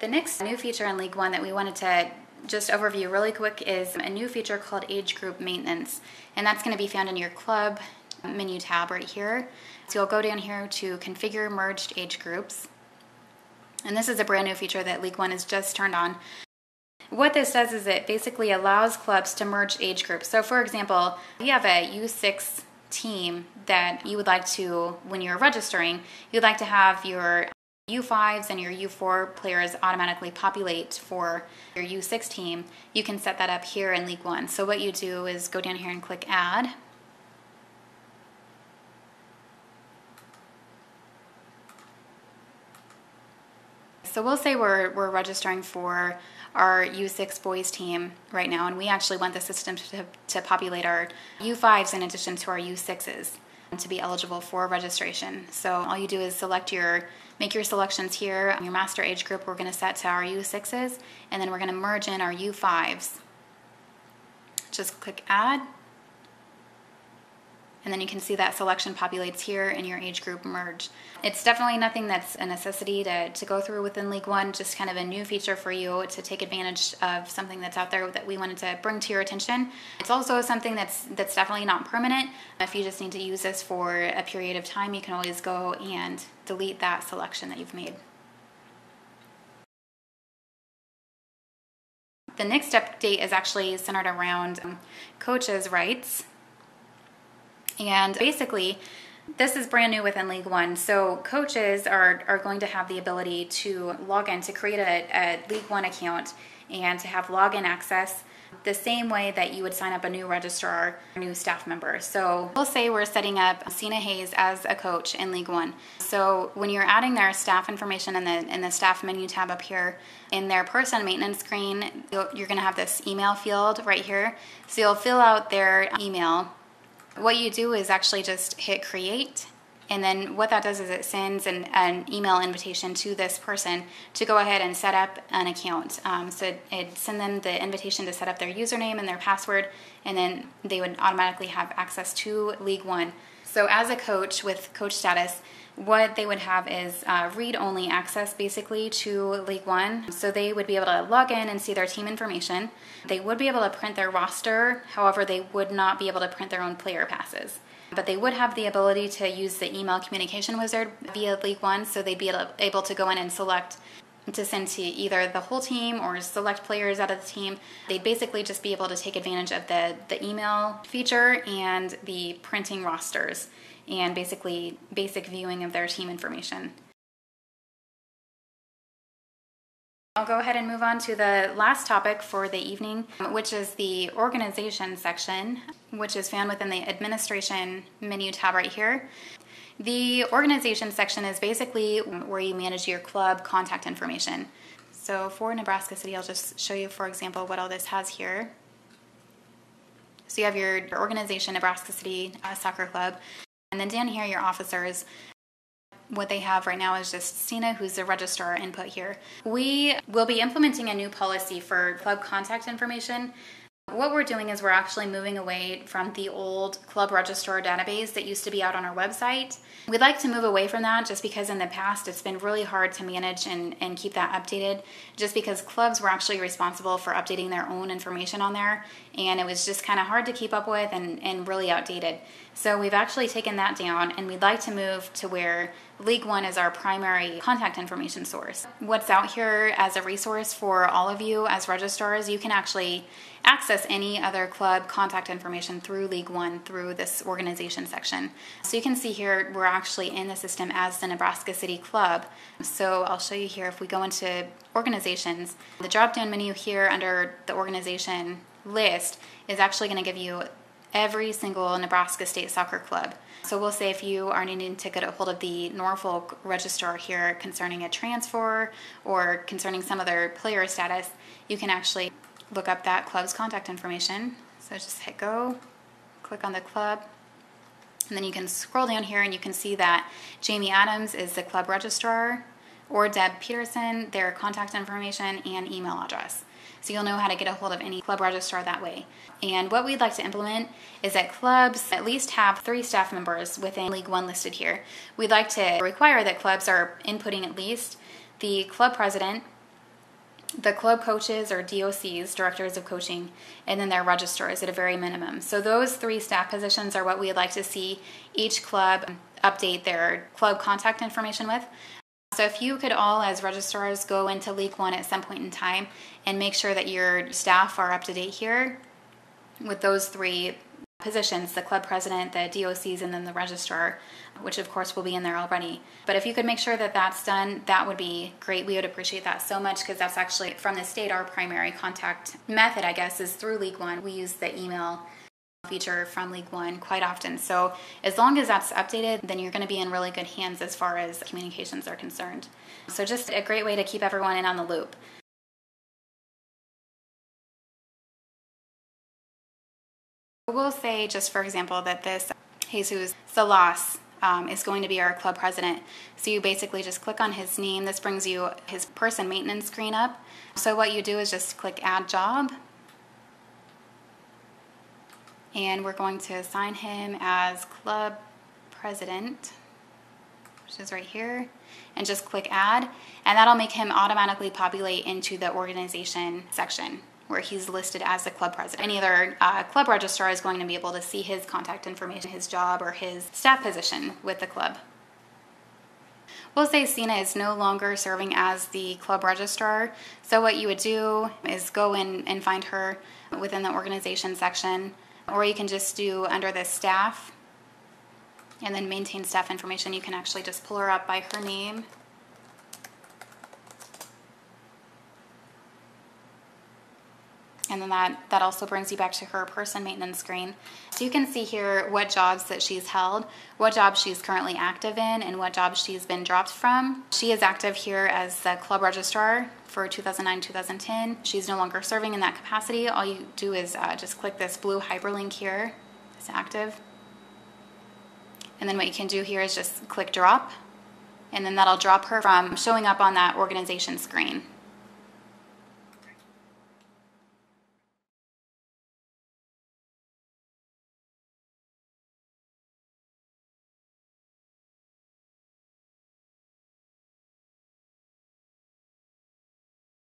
The next new feature in League One that we wanted to just overview really quick is a new feature called age group maintenance. And that's going to be found in your club menu tab right here. So you'll go down here to configure merged age groups. And this is a brand new feature that League One has just turned on. What this does is it basically allows clubs to merge age groups. So for example, if you have a U6 team that you would like to, when you're registering, you'd like to have your U5s and your U4 players automatically populate for your U6 team, you can set that up here in League One. So what you do is go down here and click Add. So we'll say we're registering for our U6 boys team right now, and we actually want the system to populate our U5s in addition to our U6s to be eligible for registration. So all you do is make your selections here. Your master age group we're going to set to our U6s, and then we're going to merge in our U5s. Just click Add. And then you can see that selection populates here in your age group merge. It's definitely nothing that's a necessity to go through within League One, just kind of a new feature for you to take advantage of something that's out there that we wanted to bring to your attention. It's also something that's definitely not permanent. If you just need to use this for a period of time, you can always go and delete that selection that you've made. The next update is actually centered around coaches' rights. And basically, this is brand new within League One. So coaches are going to have the ability to log in, to create a League One account and to have login access the same way that you would sign up a new registrar, a new staff member. So we'll say we're setting up Cena Hayes as a coach in League One. So when you're adding their staff information in the staff menu tab up here, in their person maintenance screen, you're going to have this email field right here. So you'll fill out their email. What you do is actually just hit create, and then what that does is it sends an email invitation to this person to go ahead and set up an account. So it send them the invitation to set up their username and their password, and then they would automatically have access to League One. So as a coach with coach status, what they would have is read-only access basically to League One. So they would be able to log in and see their team information. They would be able to print their roster, however they would not be able to print their own player passes. But they would have the ability to use the email communication wizard via League One, so they'd be able to go in and select to send to either the whole team or select players out of the team. They'd basically just be able to take advantage of the email feature and the printing rosters and basically basic viewing of their team information. I'll go ahead and move on to the last topic for the evening, which is the organization section, which is found within the administration menu tab right here. The organization section is basically where you manage your club contact information. So for Nebraska City, I'll just show you, for example, what all this has here. So you have your organization, Nebraska City Soccer Club, and then down here, your officers. What they have right now is just Cena, who's the registrar input here. We will be implementing a new policy for club contact information. What we're doing is we're actually moving away from the old club registrar database that used to be out on our website. We'd like to move away from that just because in the past it's been really hard to manage and keep that updated, just because clubs were actually responsible for updating their own information on there, and it was just kind of hard to keep up with and really outdated. So we've actually taken that down, and we'd like to move to where League One is our primary contact information source. What's out here as a resource for all of you as registrars, you can actually access any other club contact information through League One through this organization section. So you can see here we're actually in the system as the Nebraska City Club. So I'll show you here if we go into organizations, the drop-down menu here under the organization list is actually going to give you every single Nebraska State Soccer Club. So we'll say if you are needing to get a hold of the Norfolk registrar here concerning a transfer or concerning some other player status, you can actually look up that club's contact information. So just hit go, click on the club, and then you can scroll down here and you can see that Jamie Adams is the club registrar, or Deb Peterson, their contact information and email address. So you'll know how to get a hold of any club registrar that way. And what we'd like to implement is that clubs at least have 3 staff members within League One listed here. We'd like to require that clubs are inputting at least the club president, the club coaches or DOCs, directors of coaching, and then their registrars at a very minimum. So those 3 staff positions are what we would like to see each club update their club contact information with. So if you could all, as registrars, go into LeagueOne at some point in time and make sure that your staff are up to date here with those 3 positions, the club president, the DOCs, and then the registrar, which of course will be in there already. But if you could make sure that that's done, that would be great. We would appreciate that so much, because that's actually, from the state, our primary contact method, I guess, is through LeagueOne. We use the email feature from LeagueOne quite often. So as long as that's updated, then you're going to be in really good hands as far as communications are concerned. So just a great way to keep everyone in on the loop. We'll say, just for example, that this Jesus Salas is going to be our club president. So you basically just click on his name. This brings you his person maintenance screen up. So what you do is just click add job. And we're going to assign him as club president, which is right here, and just click add. And that'll make him automatically populate into the organization section, where he's listed as the club president. Any other club registrar is going to be able to see his contact information, his job, or his staff position with the club. We'll say Sina is no longer serving as the club registrar. So what you would do is go in and find her within the organization section, or you can just do under the staff and then maintain staff information. You can actually just pull her up by her name. And then that also brings you back to her person maintenance screen. So you can see here what jobs that she's held, what jobs she's currently active in, and what jobs she's been dropped from. She is active here as the club registrar for 2009-2010. She's no longer serving in that capacity. All you do is just click this blue hyperlink here. It's active. And then what you can do here is just click drop, and then that'll drop her from showing up on that organization screen.